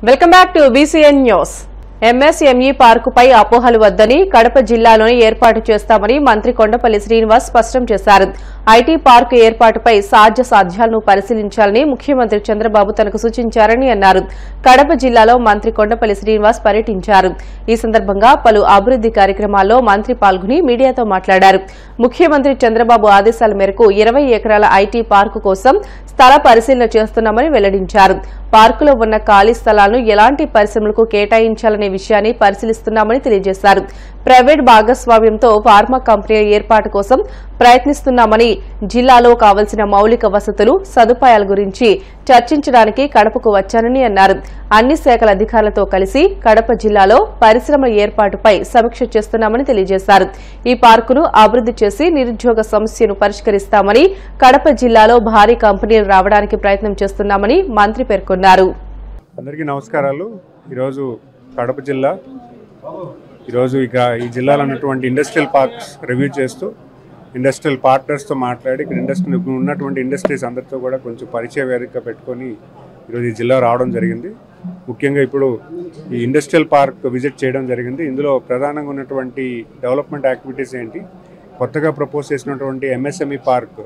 Welcome back to BCN news. MSME పార్కుపై అపోహలు వద్దని కడప జిల్లాలోనే ఏర్పాటు చేస్తామని మంత్రి కొండపల్లి శ్రీనివాస్ స్పష్టం చేశారు. ఐటీ పార్కు ఏర్పాటుపై సాధ్యాలను పరిశీలించాలని ముఖ్యమంత్రి చంద్రబాబు తనకు సూచించారని అన్నారు. కడప జిల్లాలో మంత్రి కొండపల్లి శ్రీనివాస్ పర్యటించారు. ఈ సందర్భంగా పలు అభివృద్ది కార్యక్రమాల్లో మంత్రి పాల్గొని మీడియాతో మాట్లాడారు. ముఖ్యమంత్రి చంద్రబాబు ఆదేశాల మేరకు 20 ఎకరాల ఐటీ పార్కు కోసం స్థల పరిశీలన చేస్తున్నామని వెల్లడించారు. పార్కులో ఉన్న ఖాళీ స్థలాలను ఎలాంటి పరిశ్రమలకు కేటాయించాలనే విషయాన్ని పరిశీలిస్తున్నామని తెలియజేశారు. ప్రైవేట్ భాగస్వామ్యంతో ఫార్మా కంపెనీల ఏర్పాటు కోసం ప్రయత్నిస్తున్నామని, జిల్లాలో కావలసిన మౌలిక వసతులు, సదుపాయాల గురించి చర్చించడానికి కడపకు వచ్చానని అన్నారు. అన్ని శాఖల అధికారులతో కలిసి కడప జిల్లాలో పరిశ్రమల ఏర్పాటుపై సమీక్ష చేస్తున్నామని తెలియజేశారు. ఈ పార్కును అభివృద్ది చేసి నిరుద్యోగ సమస్యను పరిష్కరిస్తామని, కడప జిల్లాలో భారీ కంపెనీలు రావడానికి ప్రయత్నం చేస్తున్నామని మంత్రి పేర్కొన్నారు. అందరికీ నమస్కారాలు. ఈరోజు కడప జిల్లా ఈ జిల్లాలో ఉన్నటువంటి ఇండస్ట్రియల్ పార్క్స్ రివ్యూ చేస్తూ ఇండస్ట్రియల్ పార్ట్నర్స్తో మాట్లాడి ఇక్కడ ఉన్నటువంటి ఇండస్ట్రీస్ అందరితో కూడా కొంచెం పరిచయ వేదిక పెట్టుకొని ఈరోజు ఈ జిల్లా రావడం జరిగింది. ముఖ్యంగా ఇప్పుడు ఈ ఇండస్ట్రియల్ పార్క్ విజిట్ చేయడం జరిగింది. ఇందులో ప్రధానంగా ఉన్నటువంటి డెవలప్మెంట్ యాక్టివిటీస్ ఏంటి, కొత్తగా ప్రపోజ్ చేసినటువంటి ఎంఎస్ఎంఈ పార్క్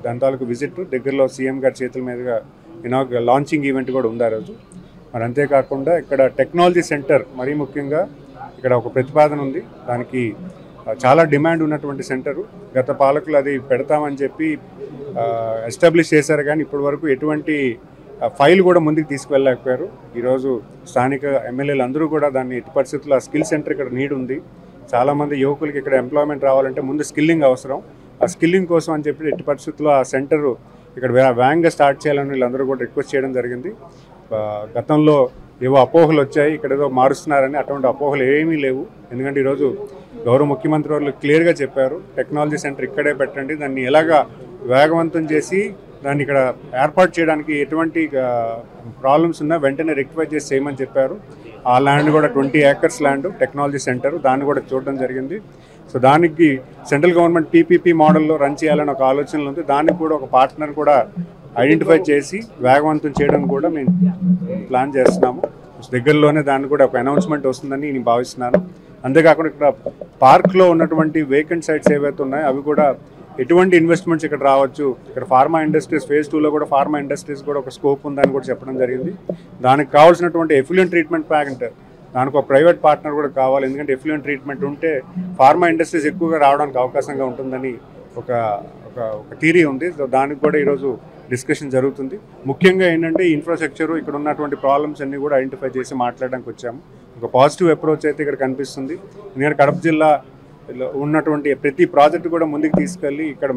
దాని తాలూకు విజిట్ దగ్గరలో సీఎం గారి చేతుల మీదుగా లాంచింగ్ ఈవెంట్ కూడా ఉంది ఆ రోజు. మరి అంతేకాకుండా ఇక్కడ టెక్నాలజీ సెంటర్ మరీ ముఖ్యంగా ఇక్కడ ఒక ప్రతిపాదన ఉంది. దానికి చాలా డిమాండ్ ఉన్నటువంటి సెంటరు. గత పాలకులు అది పెడతామని చెప్పి ఎస్టాబ్లిష్ చేశారు, కానీ ఇప్పటి వరకు ఎటువంటి ఫైల్ కూడా ముందుకు తీసుకువెళ్ళలేకపోయారు. ఈరోజు స్థానిక ఎమ్మెల్యేలు అందరూ కూడా దాన్ని ఎట్టి పరిస్థితుల్లో ఆ స్కిల్ సెంటర్ ఇక్కడ నీడ్ ఉంది. చాలామంది యువకులకి ఇక్కడ ఎంప్లాయ్మెంట్ రావాలంటే ముందు స్కిల్లింగ్ అవసరం. ఆ స్కిల్లింగ్ కోసం అని చెప్పి ఎట్టి పరిస్థితుల్లో ఆ సెంటరు ఇక్కడ వేగంగా స్టార్ట్ చేయాలని వీళ్ళందరూ కూడా రిక్వెస్ట్ చేయడం జరిగింది. గతంలో ఏవో అపోహలు వచ్చాయి, ఇక్కడ ఏదో మారుస్తున్నారని. అటువంటి అపోహలు ఏమీ లేవు. ఎందుకంటే ఈరోజు గౌరవ ముఖ్యమంత్రి వాళ్ళు క్లియర్గా చెప్పారు, టెక్నాలజీ సెంటర్ ఇక్కడే పెట్టండి, దాన్ని ఎలాగా వేగవంతం చేసి దాన్ని ఇక్కడ ఏర్పాటు చేయడానికి ఎటువంటి ప్రాబ్లమ్స్ ఉన్నా వెంటనే రెక్టిఫై చేసి చేయమని చెప్పారు. ఆ ల్యాండ్ కూడా 20 acres ల్యాండ్ టెక్నాలజీ సెంటర్, దాన్ని కూడా చూడడం జరిగింది. సో దానికి సెంట్రల్ గవర్నమెంట్ పీపీపీ మోడల్లో రన్ చేయాలని ఒక ఆలోచనలు ఉంది. దానికి కూడా ఒక పార్ట్నర్ కూడా ఐడెంటిఫై చేసి వేగవంతం చేయడం కూడా మేము ప్లాన్ చేస్తున్నాము. దగ్గరలోనే దాన్ని కూడా ఒక అనౌన్స్మెంట్ వస్తుందని నేను భావిస్తున్నాను. అంతేకాకుండా ఇక్కడ పార్క్లో ఉన్నటువంటి వేకెంట్ సైట్స్ ఏవైతే ఉన్నాయో అవి కూడా ఎటువంటి ఇన్వెస్ట్మెంట్స్ ఇక్కడ రావచ్చు. ఇక్కడ ఫార్మా ఇండస్ట్రీస్ ఫేజ్ 2లో కూడా ఫార్మా ఇండస్ట్రీస్ కూడా ఒక స్కోప్ ఉందని కూడా చెప్పడం జరిగింది. దానికి కావాల్సినటువంటి ఎఫ్లూయెంట్ ట్రీట్మెంట్ ప్లాంట్, దానికి ఒక ప్రైవేట్ పార్ట్నర్ కూడా కావాలి. ఎందుకంటే ఎఫ్లూయెంట్ ట్రీట్మెంట్ ఉంటే ఫార్మా ఇండస్ట్రీస్ ఎక్కువగా రావడానికి అవకాశంగా ఉంటుందని ఒక థియరీ ఉంది. సో దానికి కూడా ఈరోజు డిస్కషన్ జరుగుతుంది. ముఖ్యంగా ఏంటంటే ఈ ఇన్ఫ్రాస్ట్రక్చరు ఇక్కడ ఉన్నటువంటి ప్రాబ్లమ్స్ అన్నీ కూడా ఐడెంటిఫై చేసి మాట్లాడడానికి వచ్చాము. ఒక పాజిటివ్ అప్రోచ్ అయితే ఇక్కడ కనిపిస్తుంది. ఎందుకంటే కడప జిల్లా ఉన్నటువంటి ప్రతి ప్రాజెక్టు కూడా ముందుకు తీసుకెళ్ళి ఇక్కడ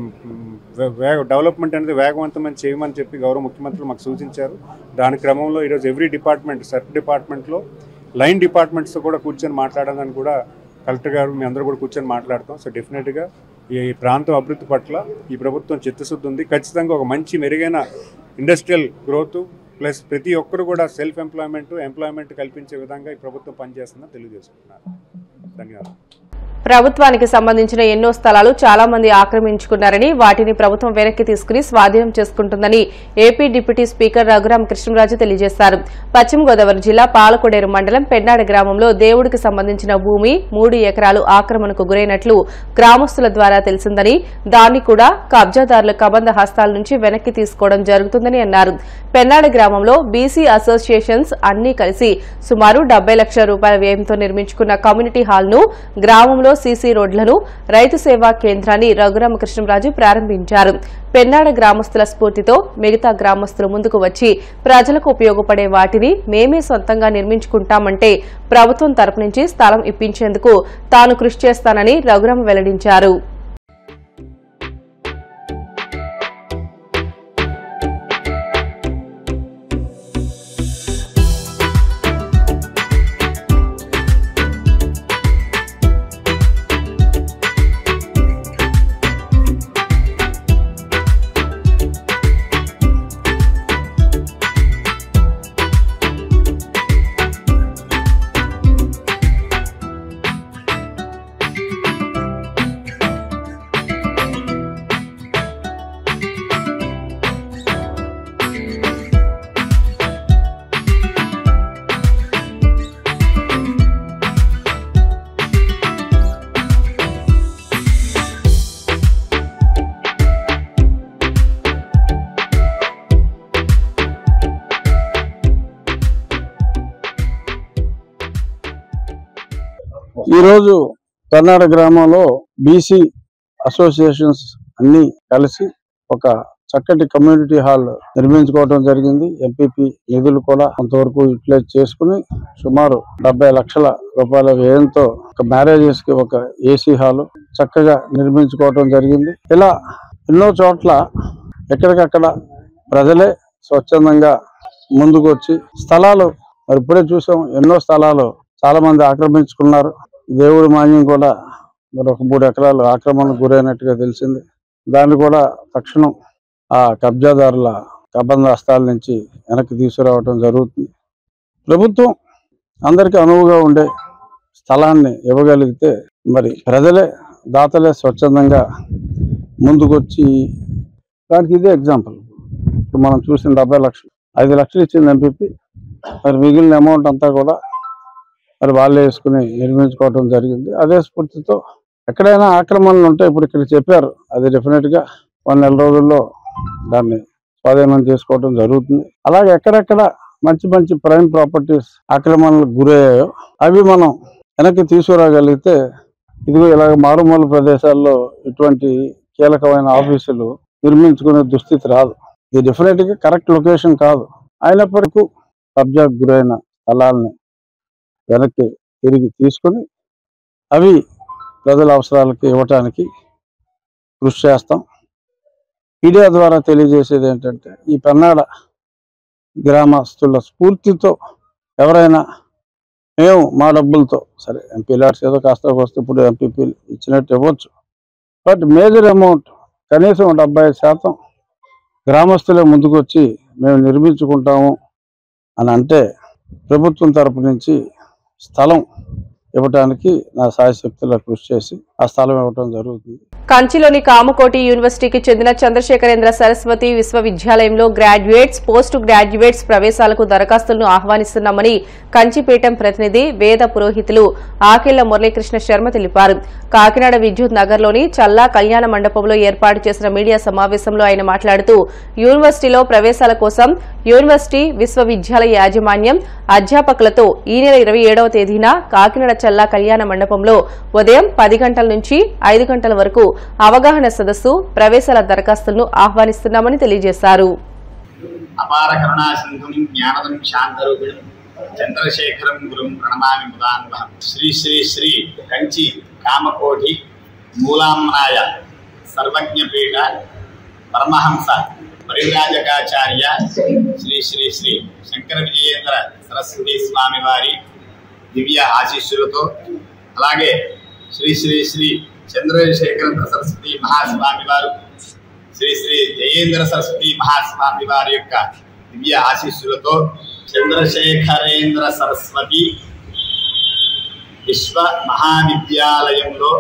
డెవలప్మెంట్ అనేది వేగవంతమైన చేయమని చెప్పి గౌరవ ముఖ్యమంత్రులు మాకు సూచించారు. దాని క్రమంలో ఈరోజు ఎవ్రీ డిపార్ట్మెంట్, సర్క్ డిపార్ట్మెంట్లో లైన్ డిపార్ట్మెంట్స్తో కూడా కూర్చొని మాట్లాడాలని కూడా కలెక్టర్ గారు మీ అందరూ కూడా కూర్చొని మాట్లాడతాం. సో డెఫినెట్గా ఈ ప్రాంతం అభివృద్ధి పట్ల ఈ ప్రభుత్వం చిత్తశుద్ధి ఉంది. ఖచ్చితంగా ఒక మంచి మెరుగైన ఇండస్ట్రియల్ గ్రోత్ ప్లస్ ప్రతి ఒక్కరు కూడా సెల్ఫ్ ఎంప్లాయ్మెంట్ కల్పించే విధంగా ఈ ప్రభుత్వం పనిచేస్తుందని తెలియజేసుకుంటున్నారు. ధన్యవాదాలు. ప్రభుత్వానికి సంబంధించిన ఎన్నో స్థలాలు చాలా మంది ఆక్రమించుకున్నారని, వాటిని ప్రభుత్వం వెనక్కి తీసుకుని స్వాధీనం చేసుకుంటుందని AP deputy speaker Raghurama Krishnamraju తెలియజేశారు. పశ్చిమ గోదావరి జిల్లా పాలకొడేరు మండలం పెన్నాడ గ్రామంలో దేవుడికి సంబంధించిన భూమి 3 ఎకరాలు ఆక్రమణకు గురైనట్లు గ్రామస్తుల ద్వారా తెలిసిందని, దాన్ని కూడా కబ్జాదారుల కబంధ హస్తాల నుంచి వెనక్కి తీసుకోవడం జరుగుతుందని అన్నారు. పెన్నాడ గ్రామంలో బీసీ అసోసియేషన్స్ అన్ని కలిసి సుమారు 70 లక్షల రూపాయల వ్యయంతో నిర్మించుకున్న కమ్యూనిటీ హాల్ను, గ్రామంలో సీసీ రోడ్లను, రైతు సేవా కేంద్రాన్ని రఘురామ కృష్ణంరాజు ప్రారంభించారు. పెన్నాడ గ్రామస్తుల స్ఫూర్తితో మిగతా గ్రామస్తులు ముందుకు వచ్చి ప్రజలకు ఉపయోగపడే వాటిని మేమే సొంతంగా నిర్మించుకుంటామంటే ప్రభుత్వం తరపు నుంచి స్థలం ఇప్పించేందుకు తాను కృషి చేస్తానని రఘురామ వెల్లడించారు. ఈరోజు కర్ణాటక గ్రామంలో బీసీ అసోసియేషన్స్ అన్ని కలిసి ఒక చక్కటి కమ్యూనిటీ హాల్ నిర్మించుకోవడం జరిగింది. ఎంపీపీ నిధులు కూడా కొంతవరకు యూటిలైజ్ చేసుకుని సుమారు 70 లక్షల రూపాయల వ్యయంతో ఒక మ్యారేజెస్ కి ఒక ఏసీ హాల్ చక్కగా నిర్మించుకోవడం జరిగింది. ఇలా ఎన్నో చోట్ల ఎక్కడికక్కడ ప్రజలే స్వచ్ఛందంగా ముందుకు వచ్చి స్థలాలు మరి ఇప్పుడే చూసాం, ఎన్నో స్థలాలు చాలా మంది ఆక్రమించుకున్నారు. దేవుడి మాన్యం కూడా మరొక 3 ఎకరాలు ఆక్రమణకు గురైనట్టుగా తెలిసింది. దాన్ని కూడా తక్షణం ఆ కబ్జాదారుల కబంధాస్తాల నుంచి వెనక్కి తీసుకురావడం జరుగుతుంది. ప్రభుత్వం అందరికీ అనువుగా ఉండే స్థలాన్ని ఇవ్వగలిగితే మరి ప్రజలే దాతలే స్వచ్ఛందంగా ముందుకొచ్చి దానికి ఇదే ఎగ్జాంపుల్. ఇప్పుడు మనం చూసిన 70 లక్షలు 5 లక్షలు ఇచ్చింది ఎంపీపీ, మరి మిగిలిన అమౌంట్ అంతా కూడా మరి వాళ్ళే వేసుకుని నిర్మించుకోవడం జరిగింది. అదే స్ఫూర్తితో ఎక్కడైనా ఆక్రమణలు ఉంటే ఇప్పుడు ఇక్కడ చెప్పారు, అది డెఫినెట్గా 1 నెల రోజుల్లో దాన్ని స్వాధీనం చేసుకోవడం జరుగుతుంది. అలాగే ఎక్కడెక్కడ మంచి మంచి ప్రైమ్ ప్రాపర్టీస్ ఆక్రమణలకు గురయ్యాయో అవి మనం వెనక్కి తీసుకురాగలిగితే ఇదిగో ఇలాగ మారుమూల ప్రదేశాల్లో ఇటువంటి కీలకమైన ఆఫీసులు నిర్మించుకునే దుస్థితి రాదు. ఇది డెఫినెట్గా కరెక్ట్ లొకేషన్ కాదు. అయినప్పటికీ కబ్జాకు గురైన స్థలాల్ని వెనక్కి తిరిగి తీసుకొని అవి ప్రజల అవసరాలకి ఇవ్వటానికి కృషి చేస్తాం. మీడియా ద్వారా తెలియజేసేది ఏంటంటే ఈ పెన్నాడ గ్రామస్తుల స్ఫూర్తితో ఎవరైనా మేము మా డబ్బులతో సరే ఎంపీ ల్యాడ్స్ ఏదో కాస్త వస్తే ఇప్పుడు ఎంపీపీ ఇచ్చినట్టు ఇవ్వచ్చు, బట్ మేజర్ అమౌంట్ కనీసం 75% గ్రామస్తులే ముందుకు వచ్చి మేము నిర్మించుకుంటాము అని అంటే ప్రభుత్వం తరపు నుంచి స్థలం ఇవ్వడానికి నా సాయశక్తులా కృషి చేసి ఆ స్థలం ఇవ్వడం జరుగుతుంది. కంచిలోని కామకోటి యూనివర్సిటీకి చెందిన చంద్రశేఖరేంద్ర సరస్వతి విశ్వవిద్యాలయంలో గ్రాడ్యుయేట్స్, పోస్ట్ గ్రాడ్యుయేట్స్ ప్రవేశాలకు దరఖాస్తులను ఆహ్వానిస్తున్నామని కంచిపీఠం ప్రతినిధి వేద పురోహితులు ఆకెళ్ల మురళీకృష్ణ శర్మ తెలిపారు. కాకినాడ విద్యుత్ నగర్లోని చల్లా కళ్యాణ మండపంలో ఏర్పాటు చేసిన మీడియా సమావేశంలో ఆయన మాట్లాడుతూ యూనివర్సిటీలో ప్రవేశాల కోసం యూనివర్సిటీ విశ్వవిద్యాలయ యాజమాన్యం అధ్యాపకులతో ఈ నెల 27వ తేదీన కాకినాడ చల్లా కళ్యాణ మండపంలో ఉదయం 10 గంటల నుంచి 5 గంటల వరకు అవగాహన సదస్సు, ప్రవేశాల దరఖాస్తులను ఆహ్వానిస్తున్నామని తెలియజేశారు. అపార కరుణాసింధుం జ్ఞానదం శాంతరూపిణం చంద్రశేఖరం గురుం ప్రణమామి ముదాన్వహం. శ్రీ శ్రీ శ్రీ కంచి కామకోటి మూలాంనాయ సర్వజ్ఞపీఠ పరమహంస పరివ్రాజకాచార్య శ్రీ శ్రీ శ్రీ శంకర విజయేంద్ర సరస్వతి స్వామి వారి దివ్య ఆశీస్సులతో, అలాగే శ్రీ శ్రీ శ్రీ చంద్రశేఖరేంద్ర సరస్వతి మహాస్వామి వారు, శ్రీ శ్రీ జయేంద్ర సరస్వతి మహాస్వామి వారి యొక్క దివ్య ఆశీస్సులతో చంద్రశేఖరేంద్ర సరస్వతి విశ్వ మహావిద్యాలయంలో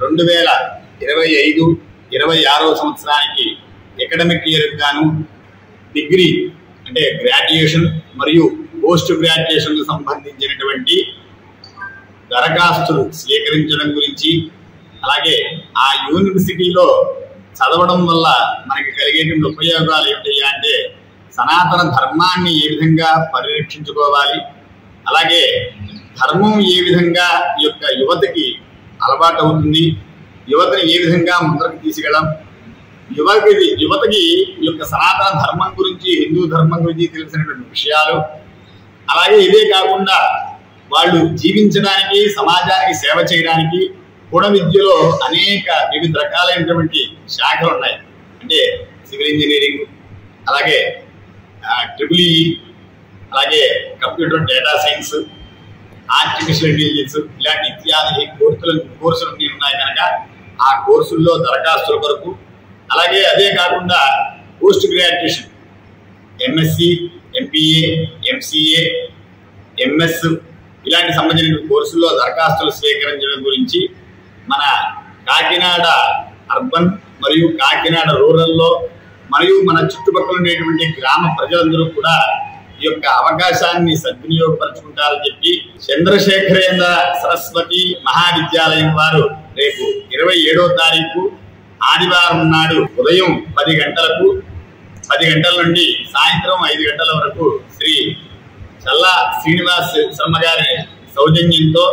2025-26 సంవత్సరానికి అకాడమిక్ ఇయర్ గాను డిగ్రీ అంటే గ్రాడ్యుయేషన్ మరియు పోస్ట్ గ్రాడ్యుయేషన్ కు సంబంధించినటువంటి దరఖాస్తులు స్వీకరించడం గురించి, అలాగే ఆ యూనివర్సిటీలో చదవడం వల్ల మనకి కలిగేటువంటి ఉపయోగాలు ఏమిటయ్యా అంటే సనాతన ధర్మాన్ని ఏ విధంగా పరిరక్షించుకోవాలి, అలాగే ధర్మం ఏ విధంగా ఈ యొక్క యువతకి అలవాటు అవుతుంది, యువతని ఏ విధంగా ముందరకు తీసుకెళ్ళడం, యువతకి ఈ యొక్క సనాతన ధర్మం గురించి, హిందూ ధర్మం గురించి తెలిసినటువంటి విషయాలు, అలాగే ఇదే కాకుండా వాళ్ళు జీవించడానికి, సమాజానికి సేవ చేయడానికి కూడా విద్యలో అనేక వివిధ రకాలైనటువంటి శాఖలు ఉన్నాయి. అంటే సివిల్ ఇంజనీరింగ్, అలాగే ట్రిపుల్ అలాగే computer data science, artificial intelligence ఇలాంటి ఇత్యాది కోర్సులు ఉన్నాయి కనుక ఆ కోర్సుల్లో దరఖాస్తుల కొరకు, అలాగే అదే కాకుండా post graduation MSc, MPa, MCA, MS ఇలాంటి సంబంధించిన కోర్సుల్లో దరఖాస్తులు స్వీకరించడం గురించి మన కాకినాడ అర్బన్ మరియు కాకినాడ రూరల్లో మరియు మన చుట్టుపక్కల ఉండేటువంటి గ్రామ ప్రజలందరూ కూడా ఈ యొక్క అవకాశాన్ని సద్వినియోగపరచుకుంటారని చెప్పి చంద్రశేఖరేంద్ర సరస్వతి మహావిద్యాలయం వారు రేపు 27వ తారీఖు ఆదివారం నాడు ఉదయం 10 గంటలకు 10 గంటల నుండి సాయంత్రం 5 గంటల వరకు శ్రీ చల్లా శ్రీనివాస్ శర్మ గారి సౌజన్యంతో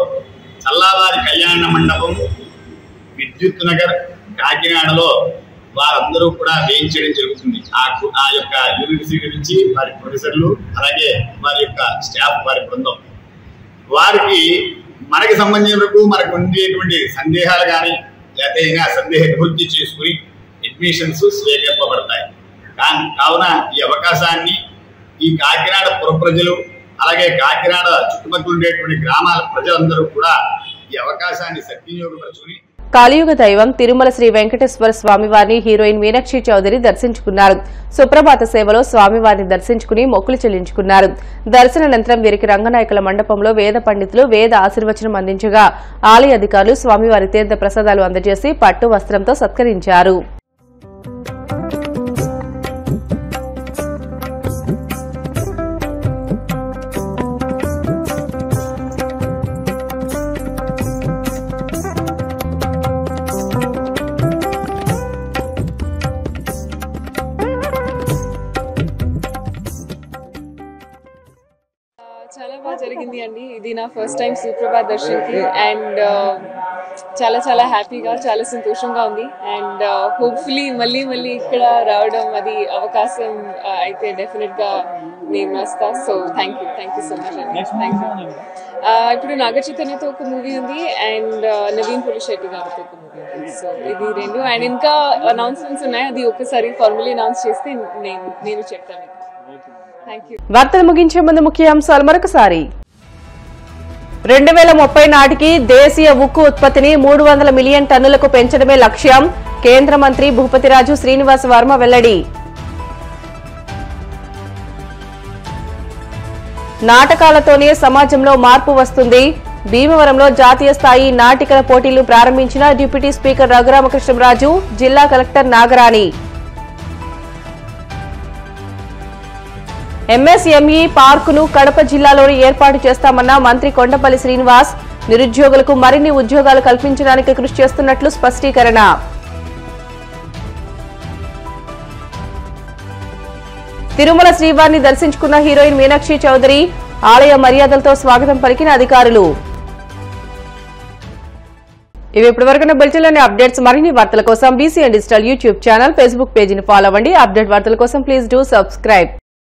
చల్లావారి కళ్యాణ మండపం, విద్యుత్ నగర్, కాకినాడలో వారందరూ కూడా వేయించడం జరుగుతుంది. ఆ యొక్క యూనివర్సిటీ నుంచి వారి ప్రొఫెసర్లు, అలాగే వారి యొక్క స్టాఫ్, వారి బృందం, వారికి మనకి సంబంధించిన వరకు మనకు ఉండేటువంటి సందేహాలు కానీ లేకపోతే అయినా సందేహ నివృత్తి చేసుకుని అడ్మిషన్స్ స్వీకరింపబడతాయి. కావున ఈ అవకాశాన్ని ఈ కాకినాడ పుర ప్రజలు, అలాగే కాకినాడ చుట్టుపక్కల ఉండేటువంటి గ్రామాల ప్రజలందరూ కూడా ఈ అవకాశాన్ని సద్వినియోగపరచుకుని కలియుగ దైవం తిరుమల శ్రీ వెంకటేశ్వర స్వామివారిని హీరోయిన్ మీనాక్షి చౌదరి దర్శించుకున్నారు. సుప్రభాత సేవలో స్వామివారిని దర్శించుకుని మొక్కులు చెల్లించుకున్నారు. దర్శనానంతరం వీరికి రంగనాయకుల మండపంలో వేద పండితులు వేద ఆశీర్వచనం అందించగా ఆలయ అధికారులు స్వామివారి తీర్థ ప్రసాదాలు అందజేసి పట్టు వస్త్రంతో సత్కరించారు. చాలా బాగా జరిగింది అండి. ఇది నా ఫస్ట్ టైం సుప్రభాత్ దర్శన్కి అండ్ చాలా చాలా హ్యాపీగా, చాలా సంతోషంగా ఉంది. అండ్ హోప్ఫుల్లీ మళ్ళీ ఇక్కడ రావడం అది అవకాశం అయితే డెఫినెట్గా నేను వస్తా. So thank you so much అండి. Thank you. ఇప్పుడు నాగ చైతన్యతో ఒక మూవీ ఉంది అండ్ నవీన్ పులిశెట్టి గారితో ఒక మూవీ ఉంది. సో ఇది రెండు అండ్ ఇంకా అనౌన్స్మెంట్స్ ఉన్నాయి. అది ఒకసారి ఫార్మల్లీ అనౌన్స్ చేస్తే నేను చెప్తాను. వార్తలు ముగించే ముందు ముఖ్యాంశాలు మరొకసారి. 2030 నాటికి దేశీయ ఉక్కు ఉత్పత్తిని 300 మిలియన్ టన్నులకు పెంచడమే లక్ష్యం. కేంద్ర మంత్రి భూపతిరాజు శ్రీనివాస్ వర్మ వెల్లడి. నాటకాలతోనే సమాజంలో మార్పు వస్తుంది. భీమవరంలో జాతీయ స్థాయి నాటికల పోటీలు ప్రారంభించిన డిప్యూటీ స్పీకర్ రఘురామకృష్ణరాజు, జిల్లా కలెక్టర్ నాగరాణి. ఎంఎస్ఎంఈ పార్కును కడప జిల్లాలోని ఏర్పాటు చేస్తామన్న మంత్రి కొండపల్లి శ్రీనివాస్. నిరుద్యోగులకు మరిన్ని ఉద్యోగాలు కల్పించడానికి కృషి చేస్తున్నట్లు స్పష్టీకరణ. తిరుమల శ్రీవారిని దర్శించుకున్న హీరోయిన్ మీనాక్షి చౌదరి. ఆలయ మర్యాదలతో స్వాగతం పలికిన అధికారులు. ఇవి ఇప్పటివరకున్న బులెటిన్లోని అప్డేట్స్. మరిన్ని వార్తల కోసం BCN digital YouTube channel, Facebook పేజీని ఫాలో అవ్వండి. అప్డేట్ వార్తల కోసం ప్లీజ్ డూ సబ్స్క్రైబ్.